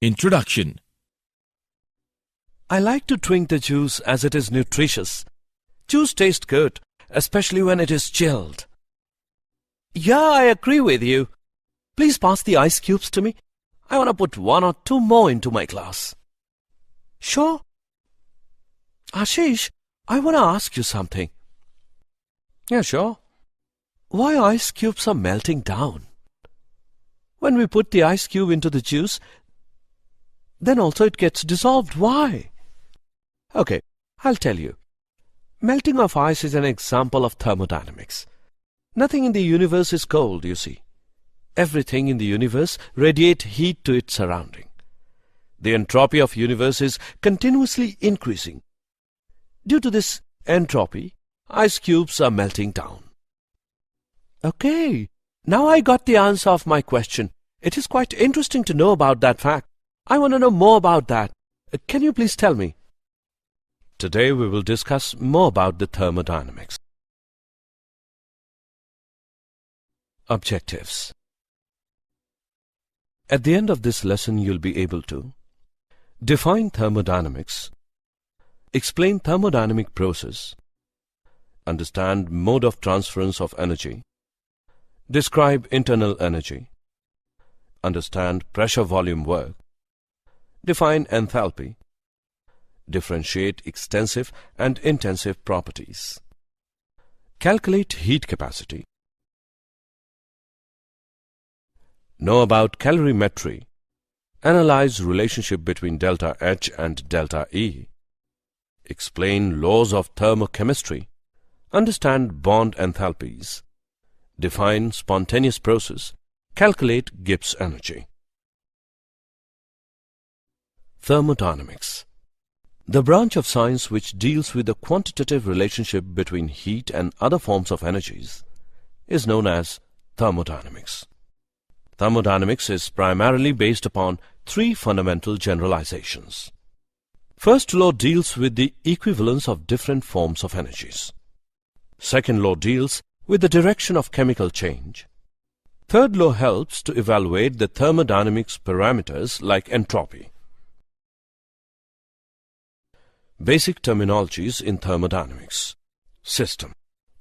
Introduction. I like to drink the juice as it is nutritious. Juice tastes good, especially when it is chilled. Yeah, I agree with you. Please pass the ice cubes to me. I want to put 1 or 2 more into my glass. Sure. Ashish, I want to ask you something. Yeah, sure. Why ice cubes are melting down? When we put the ice cube into the juice, then also it gets dissolved. Why? Okay, I'll tell you. Melting of ice is an example of thermodynamics. Nothing in the universe is cold, you see. Everything in the universe radiates heat to its surrounding. The entropy of universe is continuously increasing. Due to this entropy, ice cubes are melting down. Okay, now I got the answer of my question. It is quite interesting to know about that fact. I want to know more about that. Can you please tell me? Today we will discuss more about the thermodynamics. Objectives. At the end of this lesson, you'll be able to define thermodynamics, explain thermodynamic process, understand mode of transference of energy, describe internal energy, understand pressure-volume work, define enthalpy, differentiate extensive and intensive properties, calculate heat capacity, know about calorimetry, analyze relationship between delta H and delta E, explain laws of thermochemistry, understand bond enthalpies, define spontaneous process, calculate Gibbs energy. Thermodynamics. The branch of science which deals with the quantitative relationship between heat and other forms of energies is known as thermodynamics. Thermodynamics is primarily based upon 3 fundamental generalizations. First law deals with the equivalence of different forms of energies. Second law deals with the direction of chemical change. Third law helps to evaluate the thermodynamics parameters like entropy. Basic terminologies in thermodynamics. System.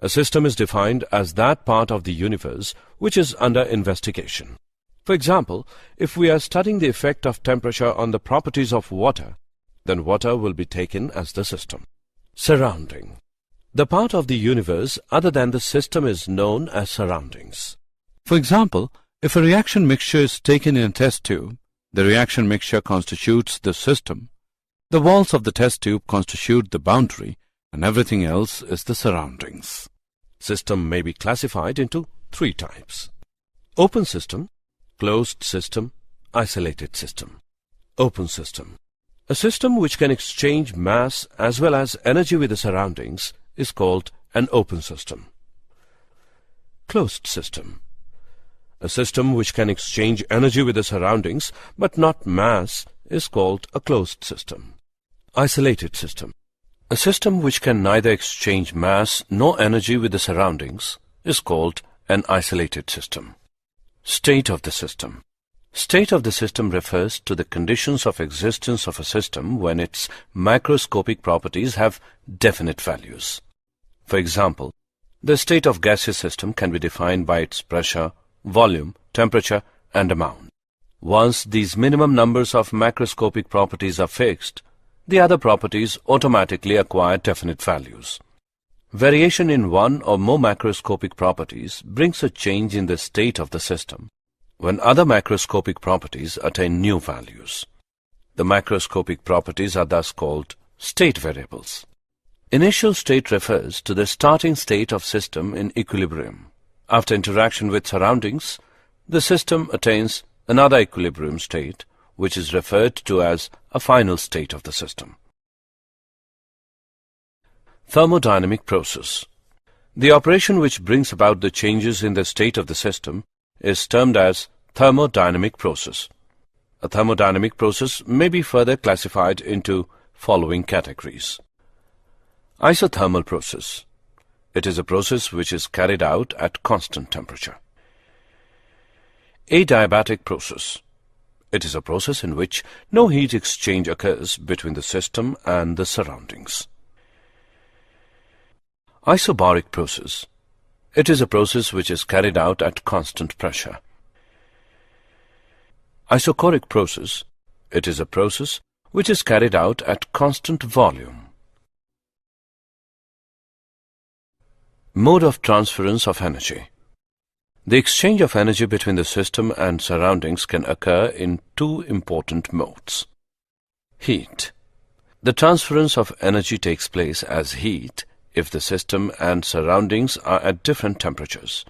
A system is defined as that part of the universe which is under investigation. For example, if we are studying the effect of temperature on the properties of water, then water will be taken as the system. Surrounding. The part of the universe other than the system is known as surroundings. For example, if a reaction mixture is taken in a test tube, the reaction mixture constitutes the system. The walls of the test tube constitute the boundary, and everything else is the surroundings. System may be classified into 3 types. Open system, closed system, isolated system. Open system. A system which can exchange mass as well as energy with the surroundings is called an open system. Closed system. A system which can exchange energy with the surroundings but not mass is called a closed system. Isolated system. A system which can neither exchange mass nor energy with the surroundings is called an isolated system. State of the system. State of the system refers to the conditions of existence of a system when its microscopic properties have definite values. For example, the state of gaseous system can be defined by its pressure, volume, temperature, and amount. Once these minimum numbers of macroscopic properties are fixed, the other properties automatically acquire definite values. Variation in one or more macroscopic properties brings a change in the state of the system when other macroscopic properties attain new values. The macroscopic properties are thus called state variables. Initial state refers to the starting state of system in equilibrium. After interaction with surroundings, the system attains another equilibrium state, which is referred to as a final state of the system. Thermodynamic process. The operation which brings about the changes in the state of the system is termed as thermodynamic process. A thermodynamic process may be further classified into following categories. Isothermal process. It is a process which is carried out at constant temperature. Adiabatic process. It is a process in which no heat exchange occurs between the system and the surroundings. Isobaric process. It is a process which is carried out at constant pressure. Isochoric process. It is a process which is carried out at constant volume. Mode of transference of energy. The exchange of energy between the system and surroundings can occur in two important modes. Heat. The transference of energy takes place as heat if the system and surroundings are at different temperatures.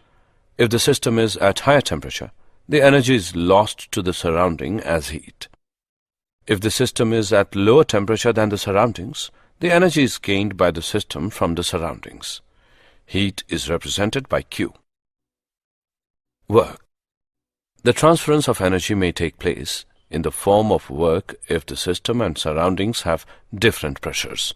If the system is at higher temperature, the energy is lost to the surrounding as heat. If the system is at lower temperature than the surroundings, the energy is gained by the system from the surroundings. Heat is represented by Q. Work. The transference of energy may take place in the form of work if the system and surroundings have different pressures.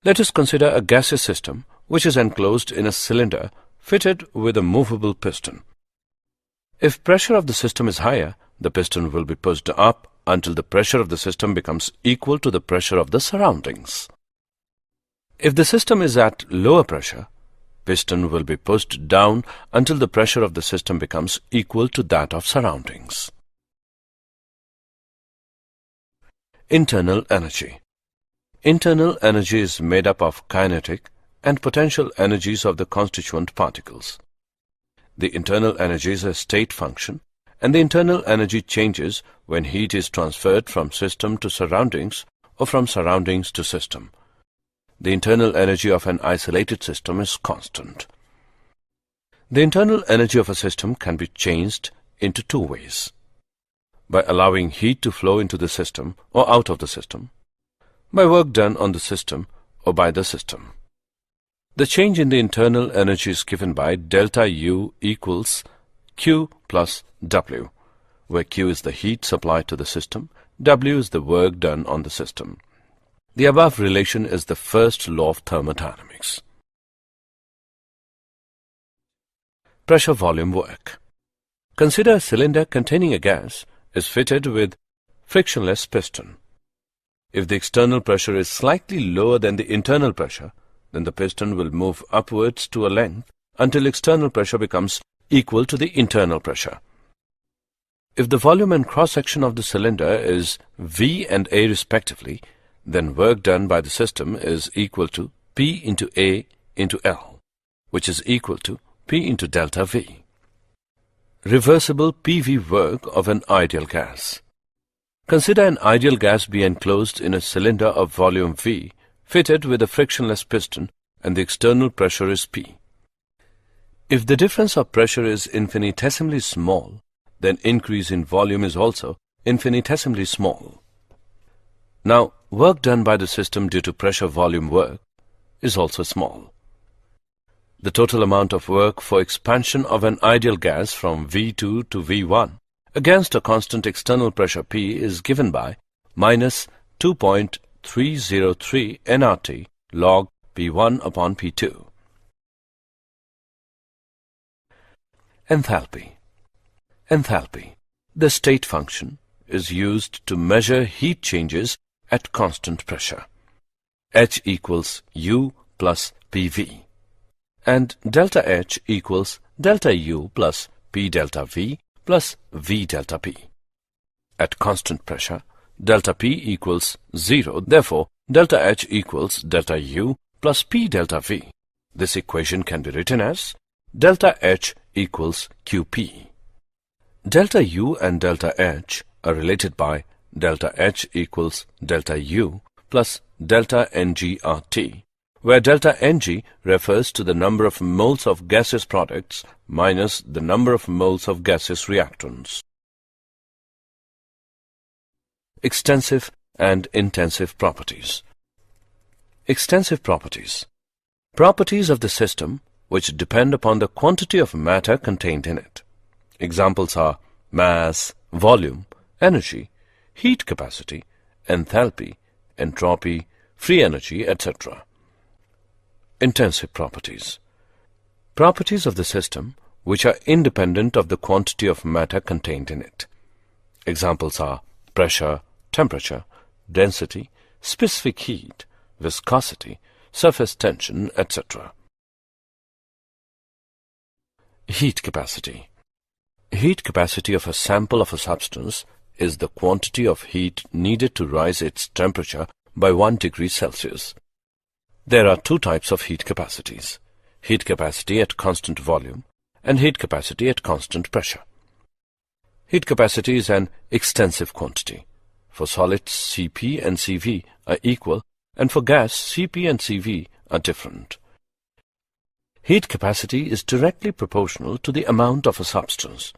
Let us consider a gaseous system which is enclosed in a cylinder fitted with a movable piston. If pressure of the system is higher, the piston will be pushed up until the pressure of the system becomes equal to the pressure of the surroundings. If the system is at lower pressure, piston will be pushed down until the pressure of the system becomes equal to that of surroundings. Internal energy. Internal energy is made up of kinetic and potential energies of the constituent particles. The internal energy is a state function, and the internal energy changes when heat is transferred from system to surroundings or from surroundings to system. The internal energy of an isolated system is constant. The internal energy of a system can be changed into two ways: by allowing heat to flow into the system or out of the system, by work done on the system or by the system. The change in the internal energy is given by delta U equals Q plus W, where Q is the heat supplied to the system, W is the work done on the system. The above relation is the first law of thermodynamics. Pressure volume work. Consider a cylinder containing a gas is fitted with frictionless piston. If the external pressure is slightly lower than the internal pressure, then the piston will move upwards to a length until external pressure becomes equal to the internal pressure. If the volume and cross-section of the cylinder is V and A respectively, then work done by the system is equal to P into A into L, which is equal to P into delta V. Reversible PV work of an ideal gas. Consider an ideal gas be enclosed in a cylinder of volume V, fitted with a frictionless piston, and the external pressure is P. If the difference of pressure is infinitesimally small, then increase in volume is also infinitesimally small. Now, work done by the system due to pressure-volume work is also small. The total amount of work for expansion of an ideal gas from V2 to V1 against a constant external pressure P is given by minus 2.303 nRT log P1 upon P2. Enthalpy. Enthalpy, the state function, is used to measure heat changes at constant pressure. H equals U plus PV, and delta H equals delta U plus P delta V plus V delta P. At constant pressure, delta P equals 0, therefore delta H equals delta U plus P delta V. This equation can be written as delta H equals QP. Delta U and delta H are related by delta H equals delta U plus delta NGRT, where delta Ng refers to the number of moles of gaseous products minus the number of moles of gaseous reactants. Extensive and intensive properties. Extensive properties. Properties of the system which depend upon the quantity of matter contained in it. Examples are mass, volume, energy, heat capacity, enthalpy, entropy, free energy, etc. Intensive properties. Properties of the system which are independent of the quantity of matter contained in it. Examples are pressure, temperature, density, specific heat, viscosity, surface tension, etc. Heat capacity. Heat capacity of a sample of a substance is the quantity of heat needed to rise its temperature by 1 degree Celsius. There are two types of heat capacities: heat capacity at constant volume and heat capacity at constant pressure. Heat capacity is an extensive quantity. For solids, Cp and Cv are equal, and for gas, Cp and Cv are different. Heat capacity is directly proportional to the amount of a substance.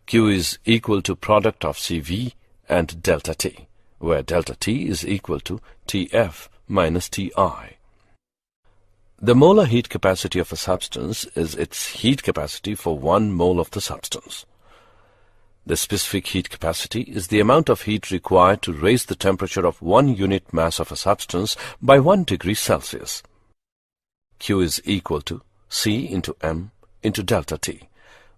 Q is equal to product of Cv and delta T, where delta T is equal to Tf minus Ti. The molar heat capacity of a substance is its heat capacity for 1 mole of the substance. The specific heat capacity is the amount of heat required to raise the temperature of 1 unit mass of a substance by 1 degree Celsius. Q is equal to C into M into delta T.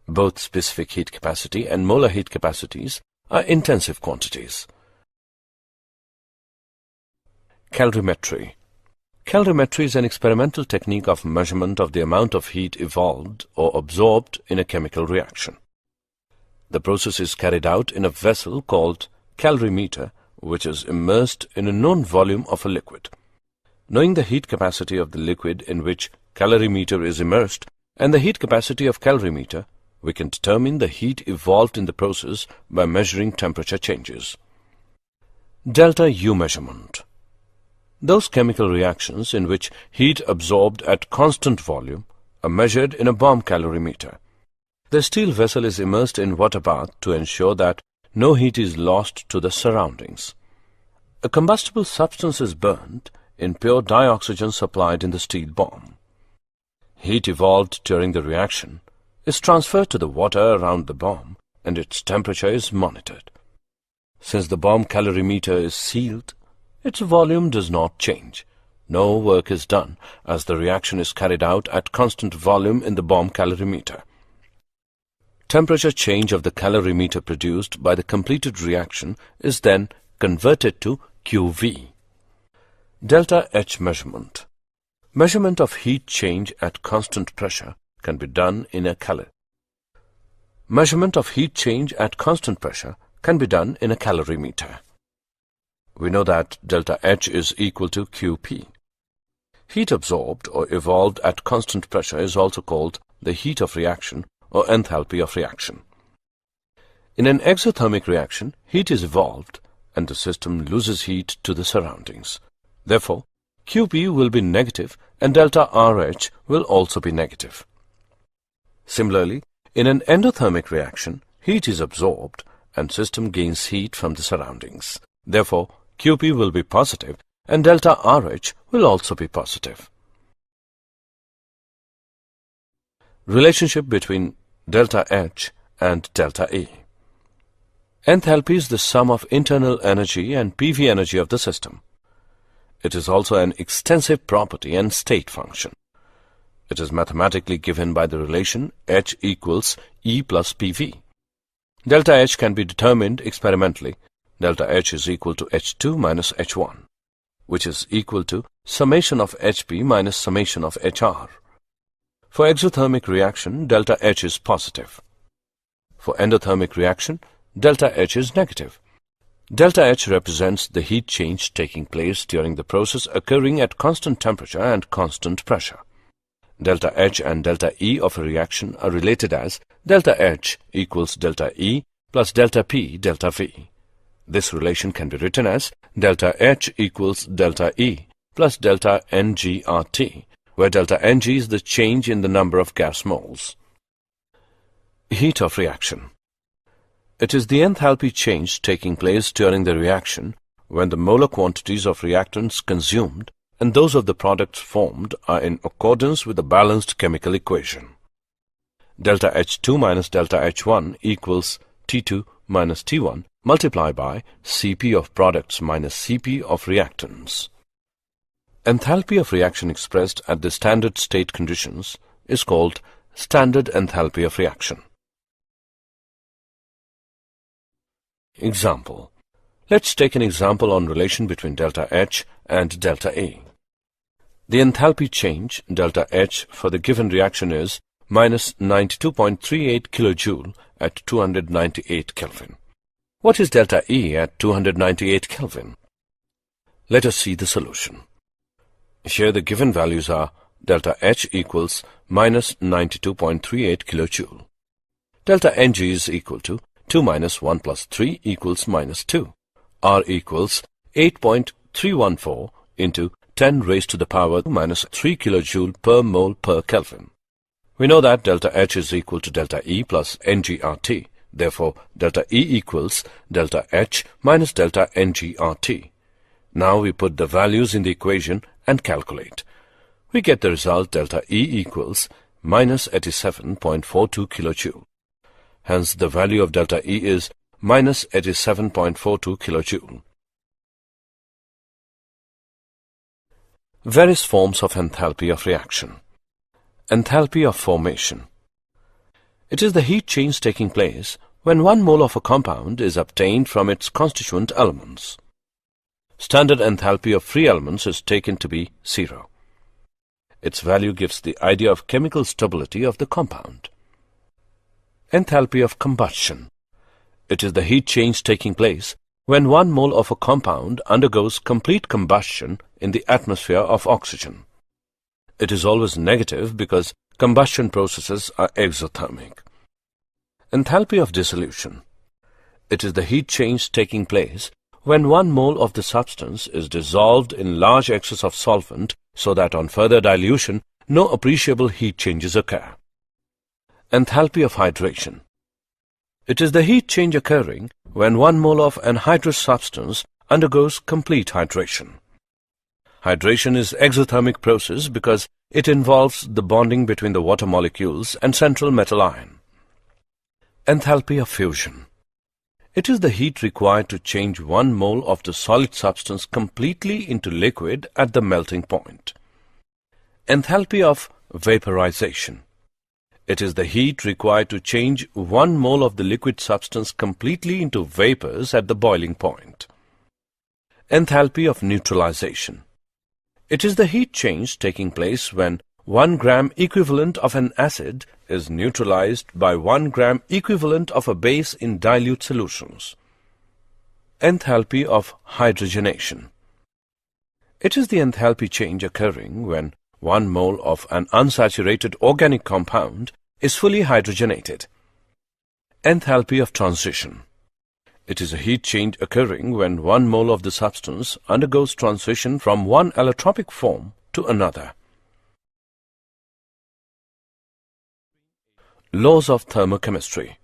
Both specific heat capacity and molar heat capacities are intensive quantities. Calorimetry. Calorimetry is an experimental technique of measurement of the amount of heat evolved or absorbed in a chemical reaction. The process is carried out in a vessel called calorimeter, which is immersed in a known volume of a liquid. Knowing the heat capacity of the liquid in which calorimeter is immersed and the heat capacity of calorimeter, we can determine the heat evolved in the process by measuring temperature changes. Delta U measurement. Those chemical reactions in which heat absorbed at constant volume are measured in a bomb calorimeter. The steel vessel is immersed in water bath to ensure that no heat is lost to the surroundings. A combustible substance is burned in pure dioxygen supplied in the steel bomb. Heat evolved during the reaction is transferred to the water around the bomb and its temperature is monitored. Since the bomb calorimeter is sealed, its volume does not change. No work is done as the reaction is carried out at constant volume in the bomb calorimeter. Temperature change of the calorimeter produced by the completed reaction is then converted to QV. Delta H measurement. Measurement of heat change at constant pressure can be done in a Measurement of heat change at constant pressure can be done in a calorimeter. We know that delta H is equal to QP. Heat absorbed or evolved at constant pressure is also called the heat of reaction or enthalpy of reaction. In an exothermic reaction, heat is evolved and the system loses heat to the surroundings. Therefore, QP will be negative and delta RH will also be negative. Similarly, in an endothermic reaction, heat is absorbed and system gains heat from the surroundings. Therefore, QP will be positive and delta RH will also be positive. Relationship between delta H and delta E. Enthalpy is the sum of internal energy and PV energy of the system. It is also an extensive property and state function. It is mathematically given by the relation H equals E plus PV. Delta H can be determined experimentally. Delta H is equal to H2 minus H1, which is equal to summation of HP minus summation of HR. For exothermic reaction, delta H is positive. For endothermic reaction, delta H is negative. Delta H represents the heat change taking place during the process occurring at constant temperature and constant pressure. Delta H and delta E of a reaction are related as delta H equals delta E plus delta P delta V. This relation can be written as delta H equals delta E plus delta NGRT, where delta Ng is the change in the number of gas moles. Heat of reaction. It is the enthalpy change taking place during the reaction when the molar quantities of reactants consumed and those of the products formed are in accordance with the balanced chemical equation. Delta H2 minus delta H1 equals T2 minus T1 multiplied by Cp of products minus Cp of reactants. Enthalpy of reaction expressed at the standard state conditions is called standard enthalpy of reaction. Example. Let's take an example on relation between delta H and delta E. The enthalpy change, delta H, for the given reaction is minus 92.38 kilojoule at 298 Kelvin. What is delta E at 298 Kelvin? Let us see the solution. Here the given values are delta H equals minus 92.38 kilojoule. Delta Ng is equal to 2 minus 1 plus 3 equals minus 2. R equals 8.314 into 10 raised to the power minus 3 kilojoule per mole per Kelvin. We know that delta H is equal to delta E plus NgRT. Therefore, delta E equals delta H minus delta NgRT. Now we put the values in the equation and calculate. We get the result delta E equals minus 87.42 kilojoule. Hence, the value of delta E is minus 87.42 kilojoule. Various forms of enthalpy of reaction. Enthalpy of formation. It is the heat change taking place when 1 mole of a compound is obtained from its constituent elements. Standard enthalpy of free elements is taken to be 0. Its value gives the idea of chemical stability of the compound. Enthalpy of combustion. It is the heat change taking place when 1 mole of a compound undergoes complete combustion in the atmosphere of oxygen. It is always negative because combustion processes are exothermic. Enthalpy of dissolution. It is the heat change taking place when 1 mole of the substance is dissolved in large excess of solvent so that on further dilution no appreciable heat changes occur. Enthalpy of hydration. It is the heat change occurring when 1 mole of anhydrous substance undergoes complete hydration. Hydration is exothermic process because it involves the bonding between the water molecules and central metal ion. Enthalpy of fusion. It is the heat required to change 1 mole of the solid substance completely into liquid at the melting point. Enthalpy of vaporization. It is the heat required to change 1 mole of the liquid substance completely into vapors at the boiling point. Enthalpy of neutralization. It is the heat change taking place when 1 gram equivalent of an acid is neutralized by 1 gram equivalent of a base in dilute solutions. Enthalpy of hydrogenation. It is the enthalpy change occurring when 1 mole of an unsaturated organic compound is fully hydrogenated. Enthalpy of transition. It is a heat change occurring when 1 mole of the substance undergoes transition from one allotropic form to another. Laws of thermochemistry.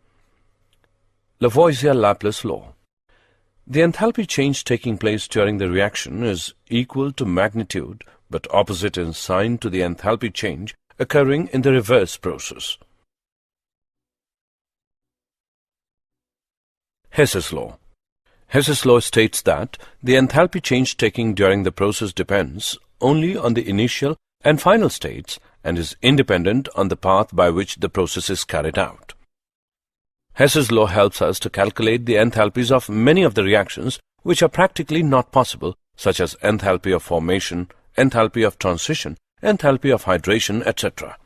Lavoisier-Laplace law. The enthalpy change taking place during the reaction is equal to magnitude but opposite in sign to the enthalpy change occurring in the reverse process. Hess's law. Hess's law states that the enthalpy change taking during the process depends only on the initial and final states and is independent on the path by which the process is carried out. Hess's law helps us to calculate the enthalpies of many of the reactions which are practically not possible, such as enthalpy of formation, enthalpy of transition, enthalpy of hydration, etc.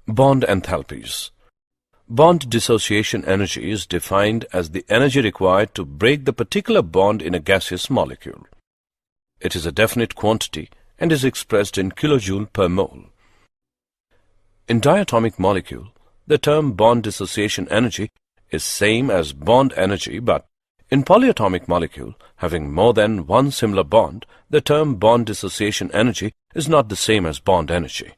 Bond enthalpies. Bond dissociation energy is defined as the energy required to break the particular bond in a gaseous molecule. It is a definite quantity and is expressed in kilojoule per mole. In diatomic molecule, the term bond dissociation energy is same as bond energy, but in polyatomic molecule, having more than one similar bond, the term bond dissociation energy is not the same as bond energy.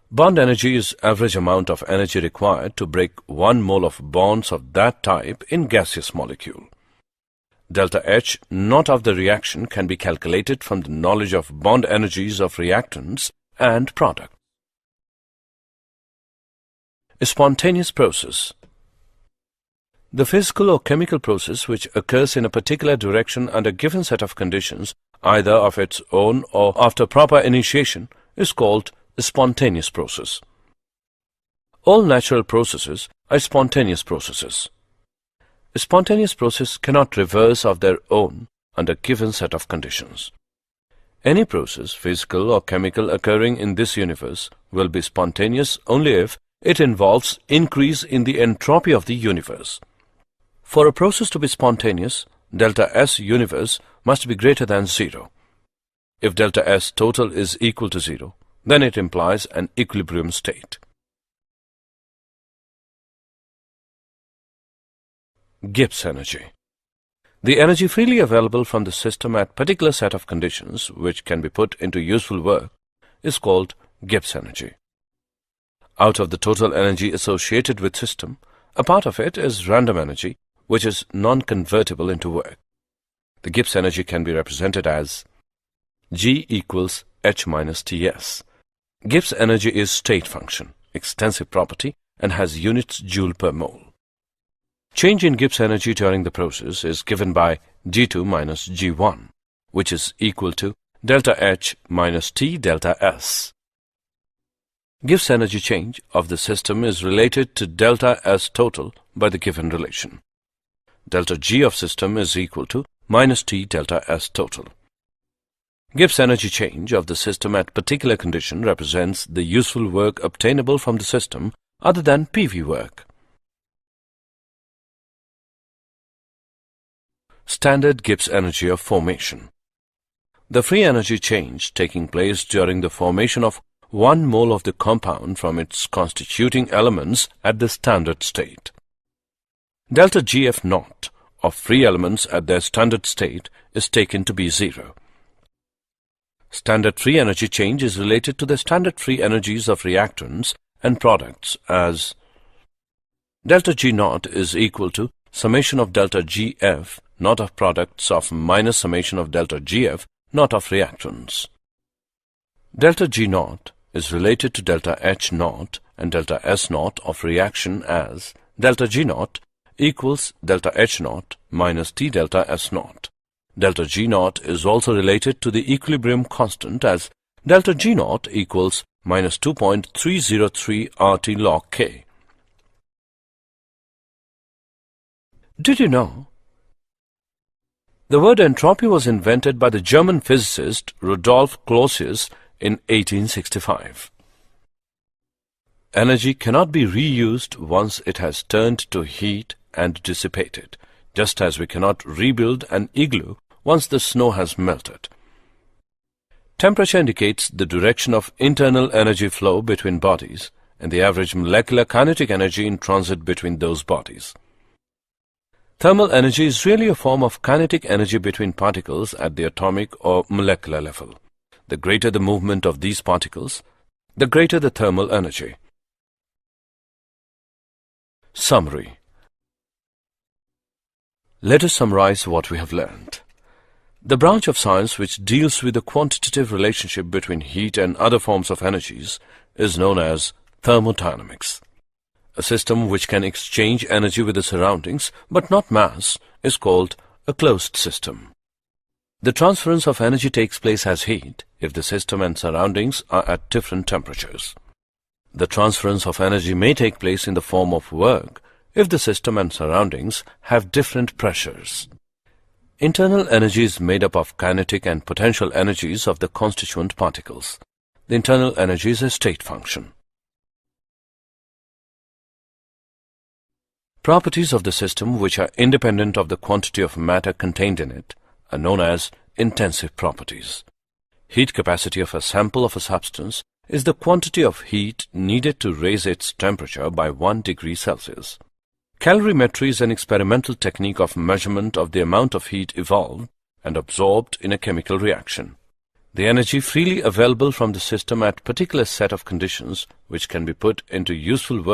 Bond energy is average amount of energy required to break 1 mole of bonds of that type in gaseous molecule. Delta H not of the reaction can be calculated from the knowledge of bond energies of reactants and product. A spontaneous process. The physical or chemical process which occurs in a particular direction under a given set of conditions, either of its own or after proper initiation, is called a spontaneous process. All natural processes are spontaneous processes. A spontaneous process cannot reverse of their own under a given set of conditions. Any process, physical or chemical, occurring in this universe will be spontaneous only if it involves increase in the entropy of the universe. For a process to be spontaneous, delta S universe must be greater than 0. If delta S total is equal to 0, then it implies an equilibrium state. Gibbs energy. The energy freely available from the system at particular set of conditions which can be put into useful work is called Gibbs energy. Out of the total energy associated with system, a part of it is random energy, which is non-convertible into work. The Gibbs energy can be represented as G equals H minus Ts. Gibbs energy is state function, extensive property, and has units joule per mole. Change in Gibbs energy during the process is given by G2 minus G1, which is equal to delta H minus T delta S. Gibbs energy change of the system is related to delta S total by the given relation. Delta G of system is equal to minus T delta S total. Gibbs energy change of the system at particular condition represents the useful work obtainable from the system other than PV work. Standard Gibbs energy of formation. The free energy change taking place during the formation of 1 mole of the compound from its constituting elements at the standard state. Delta GF naught of free elements at their standard state is taken to be 0. Standard free energy change is related to the standard free energies of reactants and products as delta G naught is equal to summation of delta GF naught of products of minus summation of delta GF naught of reactants. Delta G naught is related to delta H naught and delta S naught of reaction as delta G naught equals delta H naught minus T delta S naught. Delta G naught is also related to the equilibrium constant as delta G naught equals minus 2.303 RT log K. Did you know? The word entropy was invented by the German physicist Rudolf Clausius in 1865. Energy cannot be reused once it has turned to heat and dissipated, just as we cannot rebuild an igloo once the snow has melted. Temperature indicates the direction of internal energy flow between bodies and the average molecular kinetic energy in transit between those bodies. Thermal energy is really a form of kinetic energy between particles at the atomic or molecular level. The greater the movement of these particles, the greater the thermal energy. Summary. Let us summarize what we have learned. The branch of science which deals with the quantitative relationship between heat and other forms of energies is known as thermodynamics. A system which can exchange energy with the surroundings but not mass is called a closed system. The transference of energy takes place as heat if the system and surroundings are at different temperatures. The transference of energy may take place in the form of work if the system and surroundings have different pressures. Internal energy is made up of kinetic and potential energies of the constituent particles. The internal energy is a state function. Properties of the system which are independent of the quantity of matter contained in it are known as intensive properties. Heat capacity of a sample of a substance is the quantity of heat needed to raise its temperature by 1 degree Celsius. Calorimetry is an experimental technique of measurement of the amount of heat evolved and absorbed in a chemical reaction. The energy freely available from the system at particular set of conditions which can be put into useful work